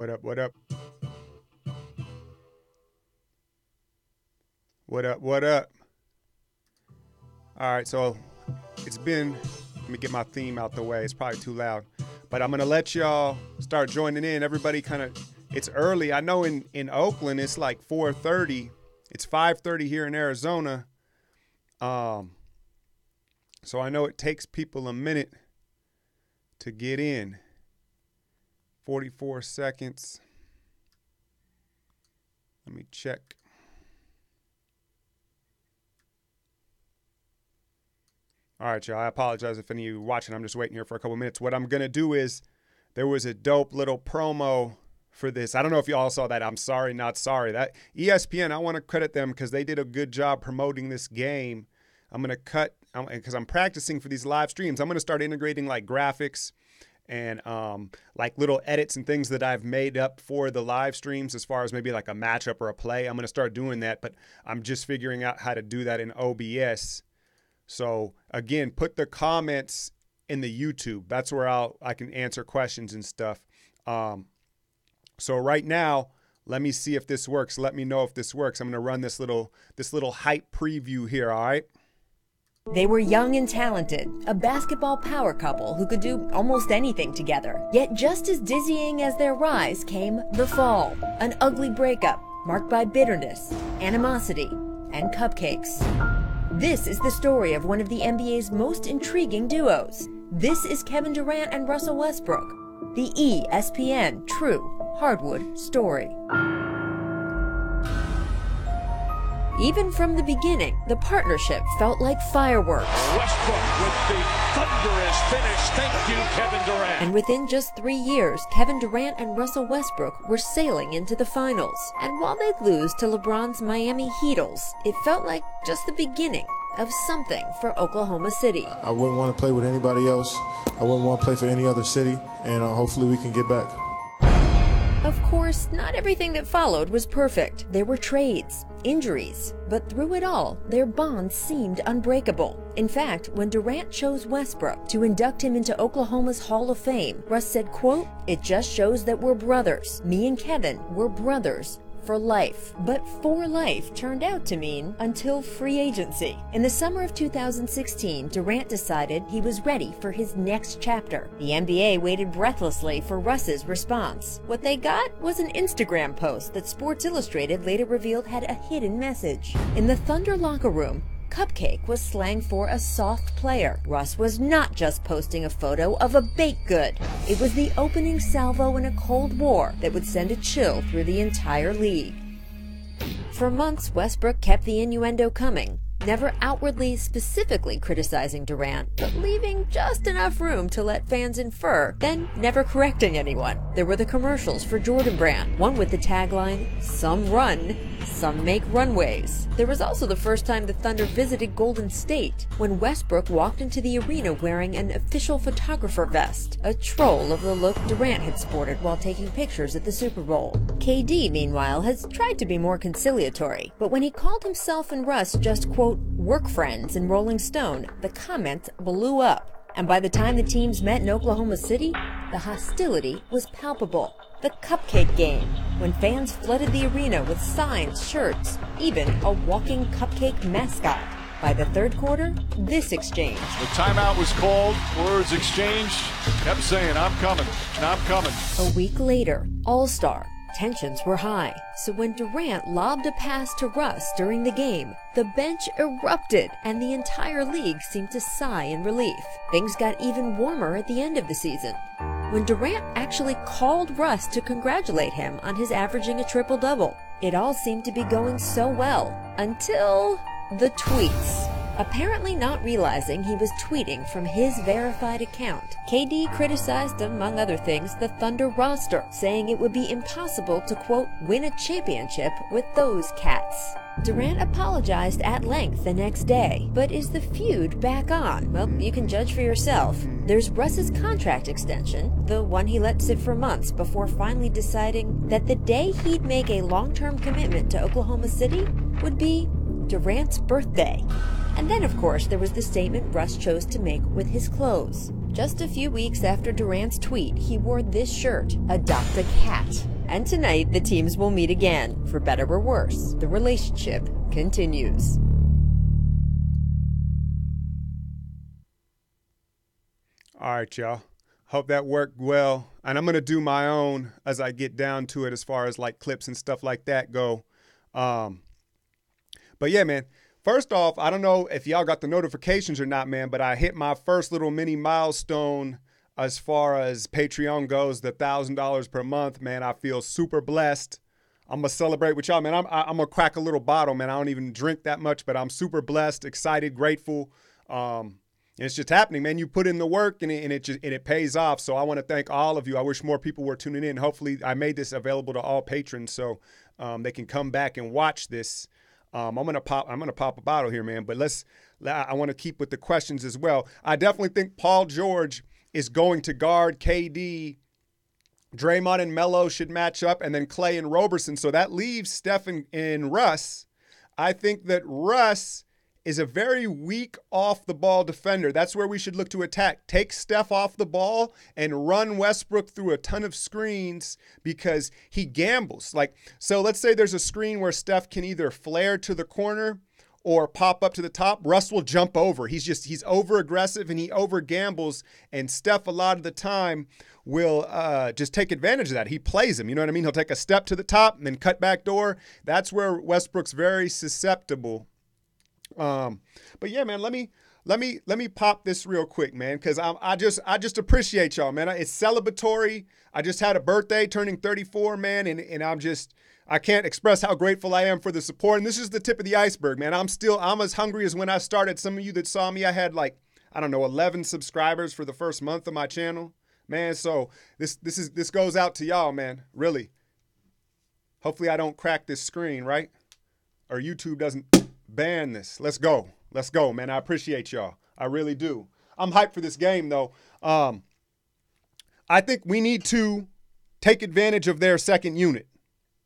What up, what up? What up, what up? All right, so it's been, let me get my theme out the way. It's probably too loud. But I'm going to let y'all start joining in. Everybody kind of, it's early. I know in Oakland, it's like 4:30. It's 5:30 here in Arizona. So I know it takes people a minute to get in. 44 seconds. Let me check. All right, y'all. I apologize if any of you watching. I'm just waiting here for a couple minutes. What I'm going to do is, there was a dope little promo for this. I don't know if y'all saw that. I'm sorry, not sorry. That ESPN, I want to credit them because they did a good job promoting this game. I'm going to cut, because I'm practicing for these live streams. I'm going to start integrating like graphics and like little edits and things that I've made up for the live streams as far as maybe like a matchup or a play. I'm going to start doing that, but I'm just figuring out how to do that in OBS. So again, put the comments in the YouTube. That's where I can answer questions and stuff. So right now, let me see if this works. Let me know if this works. I'm going to run this little hype preview here, all right? They were young and talented, a basketball power couple who could do almost anything together. Yet just as dizzying as their rise came the fall, an ugly breakup marked by bitterness, animosity, and cupcakes. This is the story of one of the NBA's most intriguing duos. This is Kevin Durant and Russell Westbrook, the ESPN True Hardwood Story. Even from the beginning, the partnership felt like fireworks. Westbrook with the thunderous finish. Thank you, Kevin Durant. And within just 3 years, Kevin Durant and Russell Westbrook were sailing into the finals. And while they'd lose to LeBron's Miami Heatles, it felt like just the beginning of something for Oklahoma City. I wouldn't want to play with anybody else. I wouldn't want to play for any other city, and hopefully we can get back. Of course, not everything that followed was perfect. There were trades, injuries, but through it all, their bond seemed unbreakable. In fact, when Durant chose Westbrook to induct him into Oklahoma's Hall of Fame, Russ said, quote, "It just shows that we're brothers. Me and Kevin were brothers for life." But for life turned out to mean until free agency. In the summer of 2016, Durant decided he was ready for his next chapter. The NBA waited breathlessly for Russ's response. What they got was an Instagram post that Sports Illustrated later revealed had a hidden message. In the Thunder locker room, cupcake was slang for a soft player. Russ was not just posting a photo of a baked good. It was the opening salvo in a Cold War that would send a chill through the entire league. For months, Westbrook kept the innuendo coming, never outwardly specifically criticizing Durant, but leaving just enough room to let fans infer, then never correcting anyone. There were the commercials for Jordan Brand, one with the tagline, "Some run, some make runways." There was also the first time the Thunder visited Golden State, when Westbrook walked into the arena wearing an official photographer vest, a troll of the look Durant had sported while taking pictures at the Super Bowl. KD, meanwhile, has tried to be more conciliatory, but when he called himself and Russ just, quote, "work friends" in Rolling Stone, the comments blew up. And by the time the teams met in Oklahoma City, the hostility was palpable. The cupcake game, when fans flooded the arena with signs, shirts, even a walking cupcake mascot. By the third quarter, this exchange. The timeout was called, words exchanged, kept saying, "I'm coming, I'm coming." A week later, All-Star. Tensions were high, so when Durant lobbed a pass to Russ during the game, the bench erupted and the entire league seemed to sigh in relief. Things got even warmer at the end of the season, when Durant actually called Russ to congratulate him on his averaging a triple-double. It all seemed to be going so well, until the tweets. Apparently not realizing he was tweeting from his verified account, KD criticized, among other things, the Thunder roster, saying it would be impossible to, quote, "win a championship with those cats." Durant apologized at length the next day, but is the feud back on? Well, you can judge for yourself. There's Russ's contract extension, the one he let sit for months before finally deciding that the day he'd make a long-term commitment to Oklahoma City would be Durant's birthday. And then, of course, there was the statement Russ chose to make with his clothes. Just a few weeks after Durant's tweet, he wore this shirt, "Adopt a Cat." And tonight, the teams will meet again. For better or worse, the relationship continues. All right, y'all. Hope that worked well. And I'm going to do my own as I get down to it as far as like clips and stuff like that go. But yeah, man. First off, I don't know if y'all got the notifications or not, man, but I hit my first little mini milestone as far as Patreon goes, the $1,000 per month, man. I feel super blessed. I'm going to celebrate with y'all, man. I'm going to crack a little bottle, man. I don't even drink that much, but I'm super blessed, excited, grateful. And it's just happening, man. You put in the work and it pays off. So I want to thank all of you. I wish more people were tuning in. Hopefully I made this available to all patrons so they can come back and watch this. I'm gonna pop a bottle here, man. But I want to keep with the questions as well. I definitely think Paul George is going to guard KD. Draymond and Melo should match up, and then Clay and Roberson. So that leaves Steph and Russ. I think that Russ is a very weak off-the-ball defender. That's where we should look to attack. Take Steph off the ball and run Westbrook through a ton of screens because he gambles. So let's say there's a screen where Steph can either flare to the corner or pop up to the top. Russ will jump over. He's over-aggressive and he over-gambles, and Steph a lot of the time will just take advantage of that. He plays him, you know what I mean? He'll take a step to the top and then cut back door. That's where Westbrook's very susceptible. But yeah, man, let me pop this real quick, man, because I just appreciate y'all, man. It's celebratory. I just had a birthday, turning 34, man, and I can't express how grateful I am for the support. And this is the tip of the iceberg, man. I'm as hungry as when I started. Some of you that saw me, I had 11 subscribers for the first month of my channel, man. So this goes out to y'all, man. Really. Hopefully I don't crack this screen, right? Or YouTube doesn't ban this. Let's go, man. I appreciate y'all. I really do. I'm hyped for this game, though. I think we need to take advantage of their second unit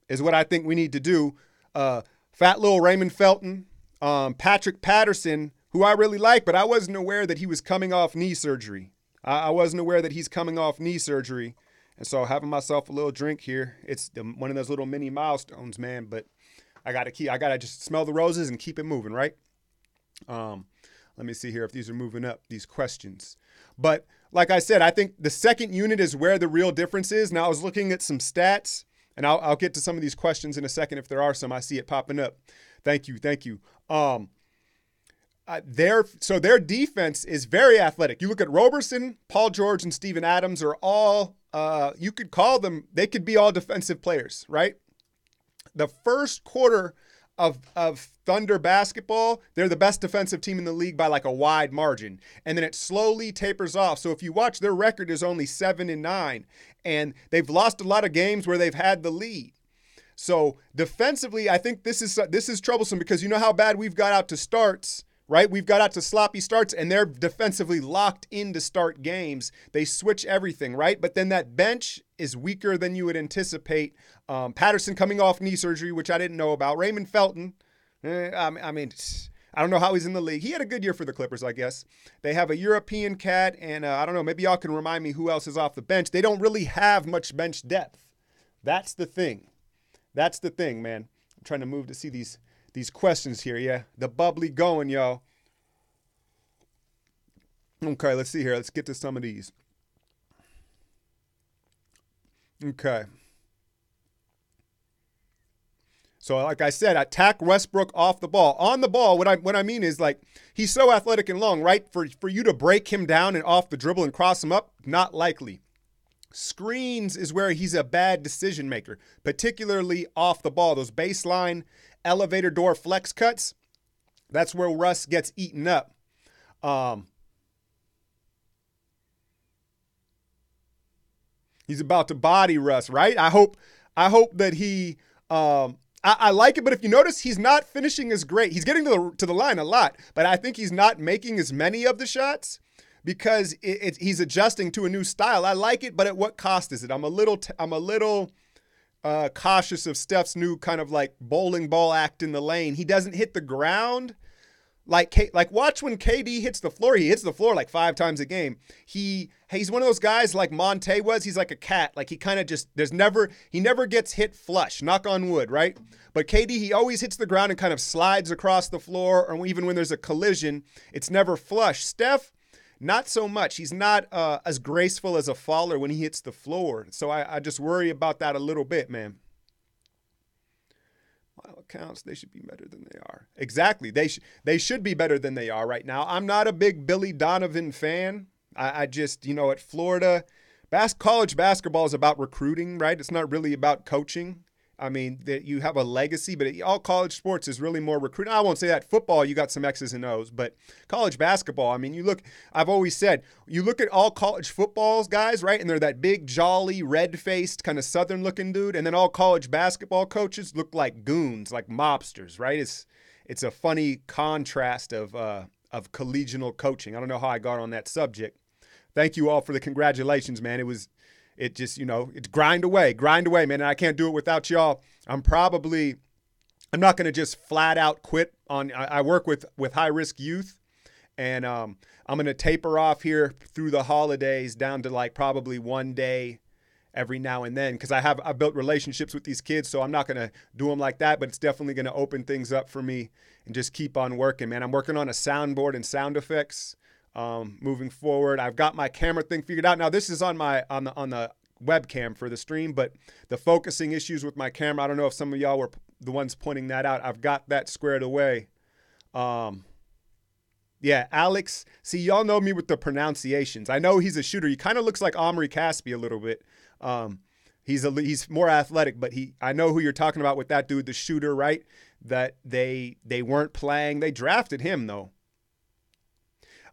is what I think we need to do. Fat little Raymond Felton, Patrick Patterson, who I really like, but I wasn't aware that he was coming off knee surgery. I wasn't aware that he's coming off knee surgery. And so having myself a little drink here, it's one of those little mini milestones, man, but I gotta just smell the roses and keep it moving, right? Let me see here if these are moving up, these questions. But like I said, I think the second unit is where the real difference is. Now I was looking at some stats, and I'll get to some of these questions in a second if there are some. I see it popping up. Thank you. Their defense is very athletic. You look at Roberson, Paul George, and Steven Adams are all, you could call them, they could be all defensive players, right? The first quarter of Thunder basketball, they're the best defensive team in the league by a wide margin. And then it slowly tapers off. So if you watch, their record is only 7-9. And they've lost a lot of games where they've had the lead. So defensively, I think this is troublesome because you know how bad we've got out to starts, right? We've got out to sloppy starts, and they're defensively locked in to start games. They switch everything, right? But then that bench is weaker than you would anticipate. Patterson coming off knee surgery, which I didn't know about. Raymond Felton, I don't know how he's in the league. He had a good year for the Clippers, I guess. They have a European cat, and I don't know, maybe y'all can remind me who else is off the bench. They don't really have much bench depth. That's the thing. That's the thing, man. I'm trying to move to see these questions here, yeah. The bubbly going, y'all. Okay, let's see here. Let's get to some of these. Okay. So like I said, attack Westbrook off the ball. On the ball, what I mean is he's so athletic and long, right? For you to break him down and off the dribble and cross him up, not likely. Screens is where he's a bad decision maker, particularly off the ball. Those baseline elevator door flex cuts, that's where Russ gets eaten up. He's about to body Russ, right? I hope that he I like it, but if you notice, he's not finishing as great. He's getting to the line a lot, but I think he's not making as many of the shots because he's adjusting to a new style. I like it, but at what cost is it? I'm a little cautious of Steph's new kind of bowling ball act in the lane. He doesn't hit the ground Like watch when KD hits the floor. He hits the floor like 5 times a game. He's one of those guys like Monte was. He's like a cat. Like he kind of just he never gets hit flush. Knock on wood, right? But KD, he always hits the ground and kind of slides across the floor, or even when there's a collision, it's never flush. Steph, not so much. He's not as graceful as a faller when he hits the floor. So I just worry about that a little bit, man. Accounts, they should be better than they are. Exactly. They should be better than they are right now. I'm not a big Billy Donovan fan. I just, at Florida, college basketball is about recruiting, right? It's not really about coaching. I mean, you have a legacy, but all college sports is really more recruiting. I won't say that. Football, you got some X's and O's, but college basketball, I mean, I've always said, you look at all college footballs guys, right? And they're that big, jolly, red-faced, kind of Southern-looking dude. And then all college basketball coaches look like goons, like mobsters, right? It's a funny contrast of collegial coaching. I don't know how I got on that subject. Thank you all for the congratulations, man. It just, it's grind away, man. And I can't do it without y'all. I'm not going to just flat out quit on, I work with high risk youth, and I'm going to taper off here through the holidays down to like probably one day every now and then. Cause I built relationships with these kids, so I'm not going to do them like that, but it's definitely going to open things up for me and just keep on working, man. I'm working on a soundboard and sound effects. Moving forward, I've got my camera thing figured out. Now this is on the webcam for the stream, but the focusing issues with my camera, I don't know if some of y'all were the ones pointing that out. I've got that squared away. Yeah, Alex, see, y'all know me with the pronunciations. I know he's a shooter. He kind of looks like Omri Caspi a little bit. He's more athletic, but I know who you're talking about with that dude, the shooter, right? That they weren't playing. They drafted him though.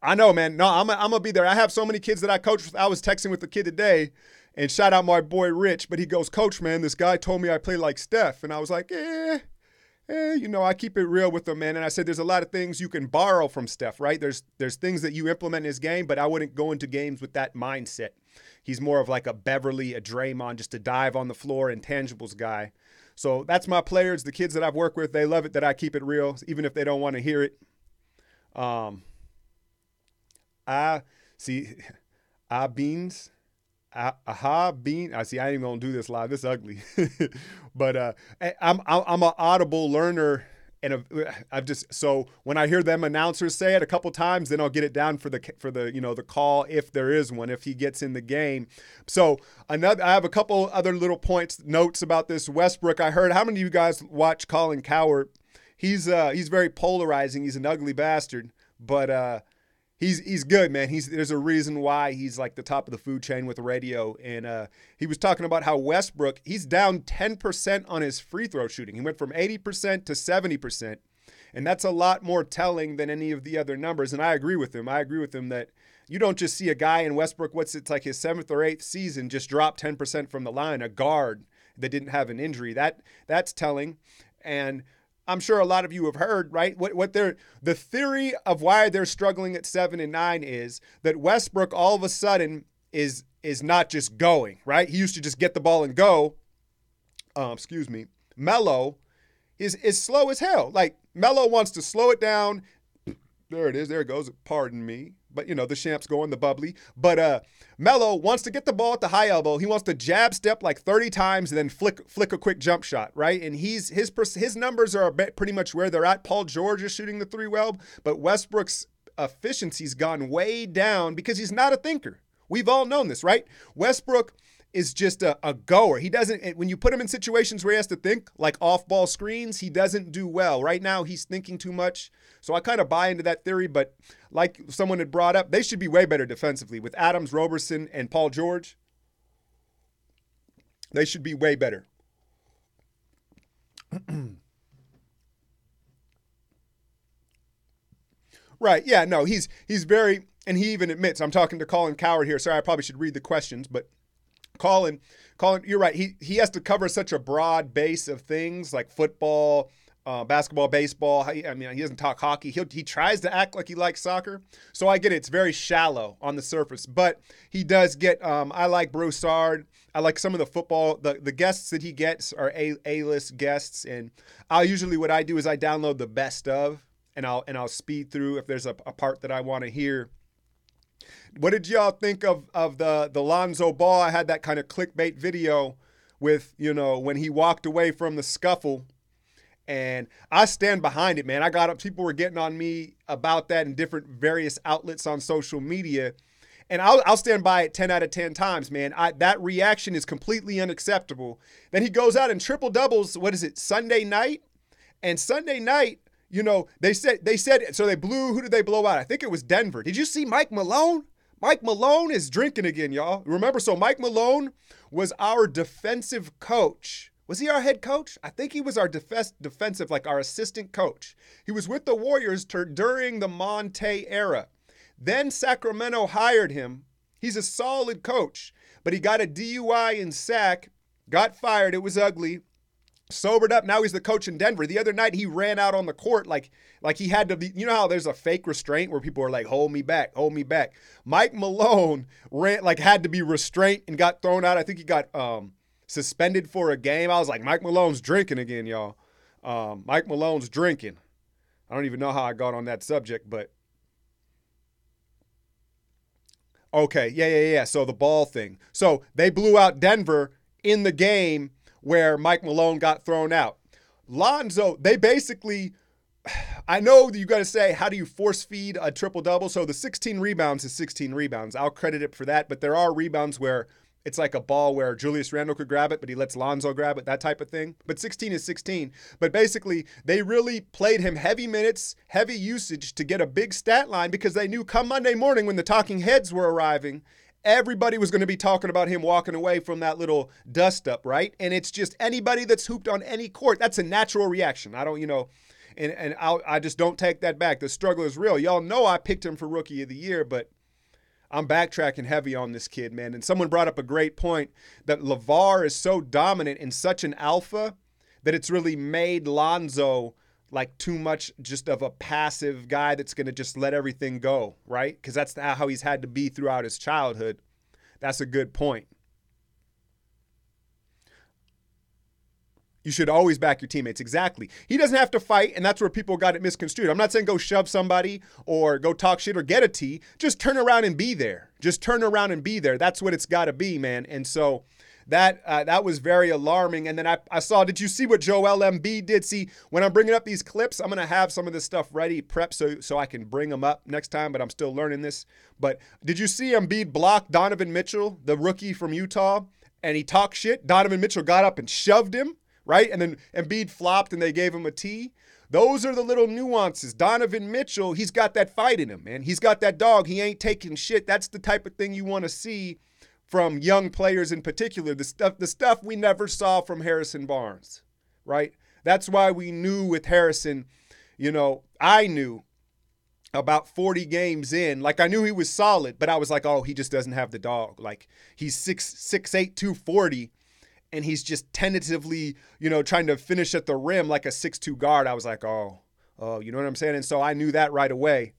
I know, man. No, I'm gonna be there. I have so many kids that I coach with. I was texting with the kid today, and shout out my boy Rich, but he goes, Coach, man, this guy told me I play like Steph. And I was like, I keep it real with him, man. And I said, there's a lot of things you can borrow from Steph, right? There's things that you implement in his game, but I wouldn't go into games with that mindset. He's more of like a Beverly, a Draymond, just a dive on the floor, intangibles guy. So that's my players, the kids that I've worked with. They love it that I keep it real, even if they don't want to hear it. Beans. Bean. I see. I ain't even gonna do this live. This is ugly, but I'm an audible learner, and so when I hear them announcers say it a couple times, then I'll get it down for the the call if there is one, if he gets in the game. So I have a couple other little notes about this Westbrook. I heard, how many of you guys watch Colin Cowherd? He's very polarizing. He's an ugly bastard, but He's good, man. There's a reason why he's like the top of the food chain with the radio. And he was talking about how Westbrook, he's down 10% on his free throw shooting. He went from 80% to 70%. And that's a lot more telling than any of the other numbers. And I agree with him. I agree with him that you don't just see a guy in Westbrook, it's like his 7th or 8th season, just drop 10% from the line, a guard that didn't have an injury. That's telling. And I'm sure a lot of you have heard, right? The theory of why they're struggling at 7 and 9 is that Westbrook all of a sudden is not just going, right? He used to just get the ball and go. Melo is slow as hell. Like Melo wants to slow it down. There it is. There it goes. Pardon me. But, the champ's going, the bubbly. But Melo wants to get the ball at the high elbow. He wants to jab step like 30 times and then flick a quick jump shot, right? And his numbers are pretty much where they're at. Paul George is shooting the three well, but Westbrook's efficiency's gone way down because he's not a thinker. We've all known this, right? Westbrook is just a goer. He doesn't, when you put him in situations where he has to think, like off-ball screens, he doesn't do well. Right now, he's thinking too much. So I kind of buy into that theory, but like someone had brought up, they should be way better defensively. With Adams, Roberson, and Paul George, they should be way better. Right, yeah, no, he's very, and he even admits, I'm talking to Colin Cowherd here. Sorry, I probably should read the questions, but Colin, you're right. He has to cover such a broad base of things like football, basketball, baseball. He doesn't talk hockey. He tries to act like he likes soccer. So I get it. It's very shallow on the surface, but he does get, I like Broussard. I like some of the football. The guests that he gets are A-list guests. And what I do is I download the best of. and I'll speed through if there's a part that I want to hear. What did y'all think of the Lonzo Ball? I had that kind of clickbait video with, when he walked away from the scuffle. And I stand behind it, man. I got up. People were getting on me about that in different various outlets on social media. And I'll stand by it 10 out of 10 times, man. That reaction is completely unacceptable. Then he goes out and triple doubles. What is it, Sunday night? And Sunday night, they said, so they blew, who did they blow out? I think it was Denver. Did you see Mike Malone? Mike Malone is drinking again, y'all. Remember, so Mike Malone was our defensive coach. Was he our head coach? I think he was our defensive, like our assistant coach. He was with the Warriors during the Monte era. Then Sacramento hired him. He's a solid coach, but he got a DUI in Sac, got fired. It was ugly. Sobered up. Now he's the coach in Denver. The other night he ran out on the court like he had to be, how there's a fake restraint where people are like, hold me back, hold me back. Mike Malone had to be restrained and got thrown out. I think he got suspended for a game. I was like, Mike Malone's drinking again, y'all. Mike Malone's drinking. I don't even know how I got on that subject, but okay, yeah. So the ball thing. So they blew out Denver in the game where Mike Malone got thrown out. Lonzo, they basically, I know you got to say, how do you force feed a triple-double? So the 16 rebounds is 16 rebounds. I'll credit it for that, but there are rebounds where it's like a ball where Julius Randle could grab it, but he lets Lonzo grab it, that type of thing. But 16 is 16. But basically, they really played him heavy minutes, heavy usage to get a big stat line because they knew come Monday morning when the talking heads were arriving, everybody was going to be talking about him walking away from that little dust up, right? And it's just anybody that's hooped on any court. That's a natural reaction. I don't, I just don't take that back. The struggle is real. Y'all know I picked him for Rookie of the Year, but I'm backtracking heavy on this kid, man. And someone brought up a great point that LeVar is so dominant and such an alpha that it's really made Lonzo like too much just of a passive guy that's going to just let everything go, right? Because that's how he's had to be throughout his childhood. That's a good point. You should always back your teammates. Exactly. He doesn't have to fight, and that's where people got it misconstrued. I'm not saying go shove somebody or go talk shit or get a tee. Just turn around and be there. Just turn around and be there. That's what it's got to be, man. And so that was very alarming. And then I saw, did you see what Joel Embiid did? See, when I'm bringing up these clips, I'm going to have some of this stuff ready, prepped so I can bring them up next time, but I'm still learning this. But did you see Embiid block Donovan Mitchell, the rookie from Utah, and he talked shit? Donovan Mitchell got up and shoved him, right? And then Embiid flopped and they gave him a tee. Those are the little nuances. Donovan Mitchell, he's got that fight in him, man. He's got that dog. He ain't taking shit. That's the type of thing you want to see from young players in particular, the stuff we never saw from Harrison Barnes, right? That's why we knew with Harrison, I knew about 40 games in, like I knew he was solid, but I was like, oh, he just doesn't have the dog. Like he's 6'8", 240, and he's just tentatively, trying to finish at the rim like a 6'2" guard. I was like, oh, you know what I'm saying? And so I knew that right away.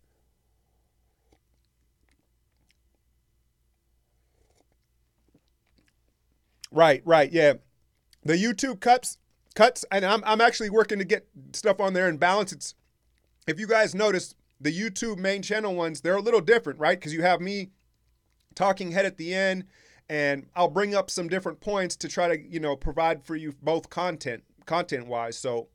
Right, yeah. The YouTube cuts, and I'm actually working to get stuff on there and balance. It's, if you guys notice, the YouTube main channel ones, they're a little different, right? Because you have me talking head at the end, and I'll bring up some different points to try to, provide for you both content-wise. So,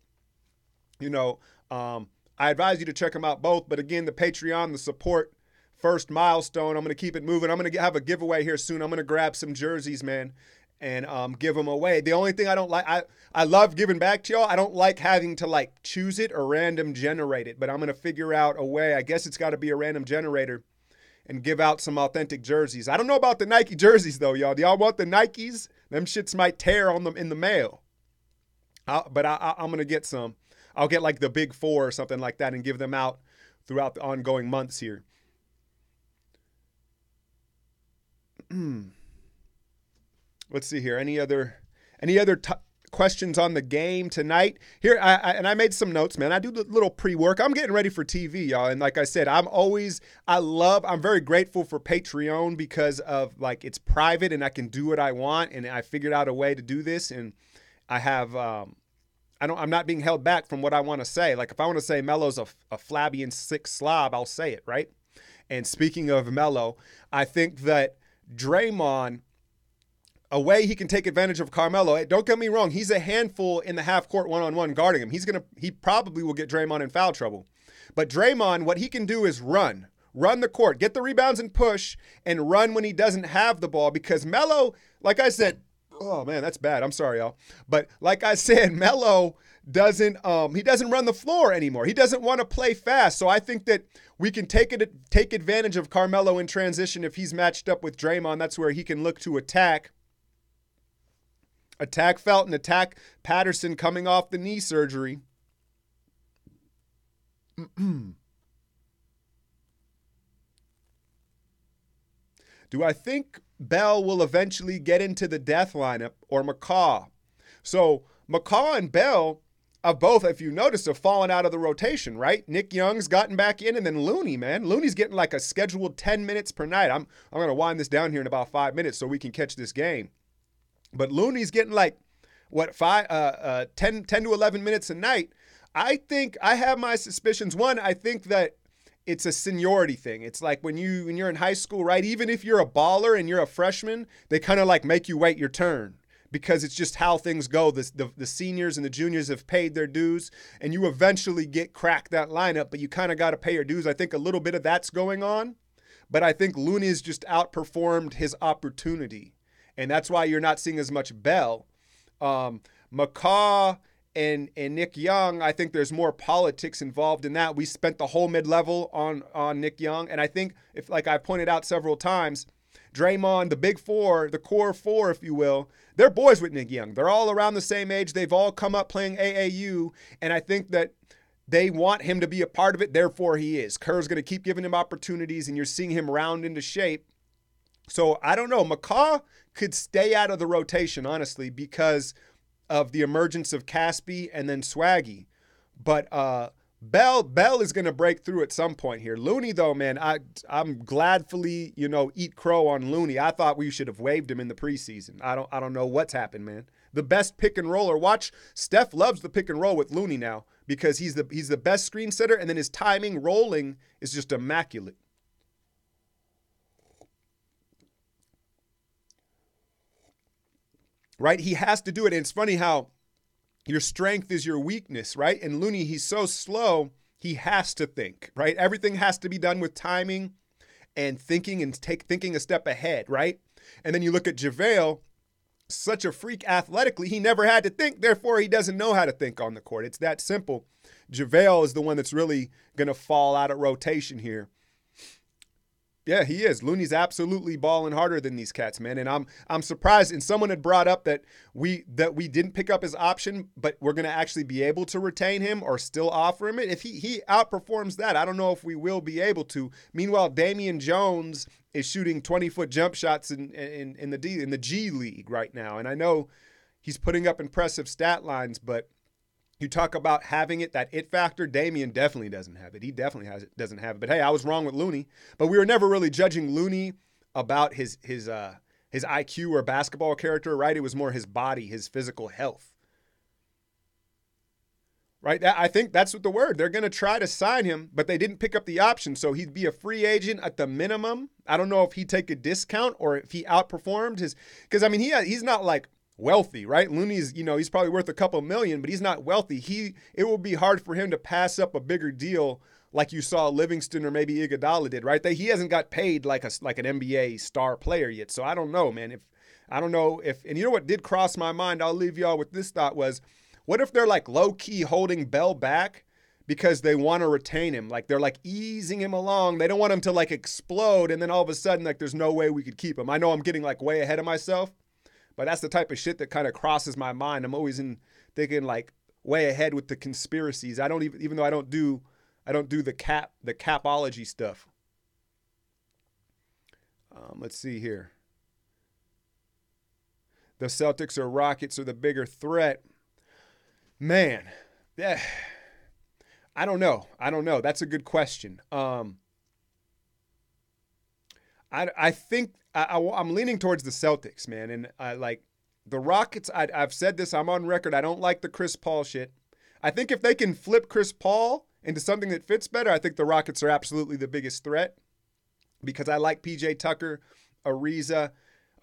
I advise you to check them out both. But again, the Patreon, the support, first milestone, I'm going to keep it moving. I'm going to have a giveaway here soon. I'm going to grab some jerseys, man, and give them away. The only thing I don't like, I love giving back to y'all. I don't like having to choose it or random generate it, but I'm going to figure out a way. I guess it's got to be a random generator and give out some authentic jerseys. I don't know about the Nike jerseys though, y'all. Do y'all want the Nikes? Them shits might tear on them in the mail. But I'm going to get some. I'll get the Big Four or something like that and give them out throughout the ongoing months here. Let's see here. Any other questions on the game tonight? Here, I made some notes, man. I do a little pre-work. I'm getting ready for TV, y'all. And like I said, I'm very grateful for Patreon because of it's private and I can do what I want. And I figured out a way to do this. And I have I'm not being held back from what I want to say. Like if I want to say Melo's a flabby and sick slob, I'll say it, right? And speaking of Melo, I think that Draymond, a way he can take advantage of Carmelo, don't get me wrong, he's a handful in the half court one-on-one guarding him. He probably will get Draymond in foul trouble. But Draymond, what he can do is run the court, get the rebounds and push, and run when he doesn't have the ball. Because Melo, like I said, oh man, that's bad. I'm sorry, y'all. But like I said, Melo doesn't run the floor anymore. He doesn't want to play fast. So I think that we can take advantage of Carmelo in transition if he's matched up with Draymond. That's where he can look to attack Felton, attack Patterson coming off the knee surgery. Do I think Bell will eventually get into the death lineup or McCaw? So McCaw and Bell have both, if you notice, have fallen out of the rotation, right? Nick Young's gotten back in, and then Looney, man. Looney's getting like a scheduled 10 minutes per night. I'm going to wind this down here in about 5 minutes so we can catch this game. But Looney's getting like, 10 to 11 minutes a night. I think I have my suspicions. One, I think that it's a seniority thing. It's like when you're in high school, right? Even if you're a baller and you're a freshman, they kind of like make you wait your turn because it's just how things go. The seniors and the juniors have paid their dues, and you eventually crack that lineup, but you kind of got to pay your dues. I think a little bit of that's going on, but I think Looney's just outperformed his opportunity, and that's why you're not seeing as much Bell. McCaw and Nick Young, I think there's more politics involved in that. We spent the whole mid-level on Nick Young. And I think, if like I pointed out several times, Draymond, the big four, the core four, if you will, they're boys with Nick Young. They're all around the same age. They've all come up playing AAU. And I think that they want him to be a part of it. Therefore, he is. Kerr's going to keep giving him opportunities, and you're seeing him round into shape. So I don't know. McCaw could stay out of the rotation, honestly, because of the emergence of Caspi and then Swaggy. But Bell is going to break through at some point here. Looney, though, man, I'm gladfully, eat crow on Looney. I thought we should have waived him in the preseason. I don't know what's happened, man. The best pick and roller. Watch, Steph loves the pick and roll with Looney now because he's the best screen setter, and then his timing rolling is just immaculate. Right? He has to do it. And it's funny how your strength is your weakness, right? And Looney, he's so slow, he has to think, right? Everything has to be done with timing and thinking and thinking a step ahead, right? And then you look at JaVale, such a freak athletically, he never had to think, therefore he doesn't know how to think on the court. It's that simple. JaVale is the one that's really going to fall out of rotation here. Yeah, he is. Looney's absolutely balling harder than these cats, man. And I'm surprised. And someone had brought up that we didn't pick up his option, but we're going to actually be able to retain him or still offer him it. If he outperforms that, I don't know if we will be able to. Meanwhile, Damian Jones is shooting 20-foot jump shots in the G League right now. And I know he's putting up impressive stat lines, but you talk about having it, that it factor, Damian definitely doesn't have it. He definitely doesn't have it. But hey, I was wrong with Looney. But we were never really judging Looney about his IQ or basketball character, right? It was more his body, his physical health. Right? I think that's what the word. They're going to try to sign him, but they didn't pick up the option. So he'd be a free agent at the minimum. I don't know if he'd take a discount or if he outperformed his, because I mean, he's not like wealthy, right? Looney's, he's probably worth a couple million, but he's not wealthy. It will be hard for him to pass up a bigger deal like you saw Livingston or maybe Iguodala did, right? He hasn't got paid like an NBA star player yet. So I don't know, man. And you know what did cross my mind? I'll leave y'all with this thought was, what if they're like low key holding Bell back because they want to retain him? Like they're like easing him along. They don't want him to like explode. And then all of a sudden, like there's no way we could keep him. I know I'm getting like way ahead of myself, but that's the type of shit that kind of crosses my mind. I'm always thinking like way ahead with the conspiracies. I don't even though I don't do the capology stuff. Let's see here. The Celtics or Rockets are the bigger threat. Man, I don't know. That's a good question. I think I'm leaning towards the Celtics, man. And The Rockets, I've said this, I'm on record, I don't like the Chris Paul shit. I think if they can flip Chris Paul into something that fits better, I think the Rockets are absolutely the biggest threat because I like PJ Tucker, Ariza,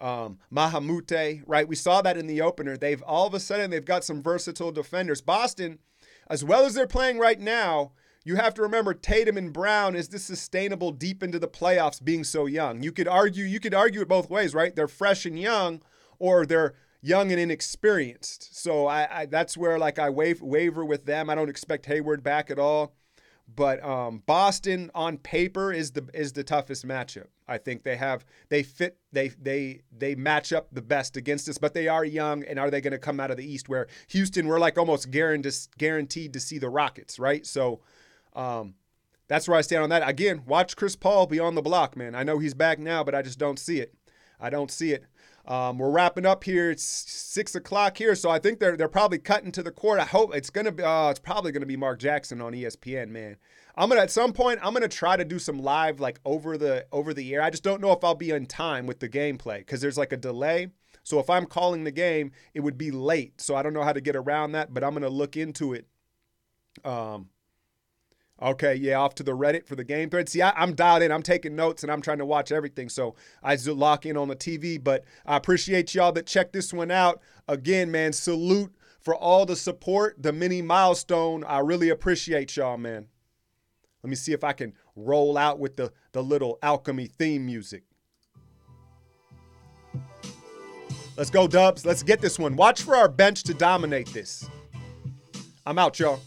Mahamute, right? We saw that in the opener. They've all of a sudden, they've got some versatile defenders. Boston, as well as they're playing right now, you have to remember Tatum and Brown, is this sustainable deep into the playoffs being so young? You could argue it both ways, right? They're fresh and young, or they're young and inexperienced. So I that's where like I waver with them. I don't expect Hayward back at all. But Boston on paper is the toughest matchup. I think they match up the best against us, but they are young, and are they going to come out of the East where Houston, we're like almost guaranteed to see the Rockets, right? So that's where I stand on that. Again, watch Chris Paul be on the block, man. I know he's back now, but I just don't see it. We're wrapping up here. It's 6 o'clock here, so I think they're probably cutting to the court. I hope it's gonna be. It's probably gonna be Mark Jackson on ESPN, man. At some point I'm gonna try to do some live like over the air. I just don't know if I'll be in time with the gameplay because there's like a delay. So if I'm calling the game, it would be late. So I don't know how to get around that, but I'm gonna look into it. Okay, yeah, off to the Reddit for the game thread. See, I'm dialed in. I'm taking notes, and I'm trying to watch everything, so I lock in on the TV. But I appreciate y'all that checked this one out. Again, man, salute for all the support, the mini milestone. I really appreciate y'all, man. Let me see if I can roll out with the little Alchemy theme music. Let's go, Dubs. Let's get this one. Watch for our bench to dominate this. I'm out, y'all.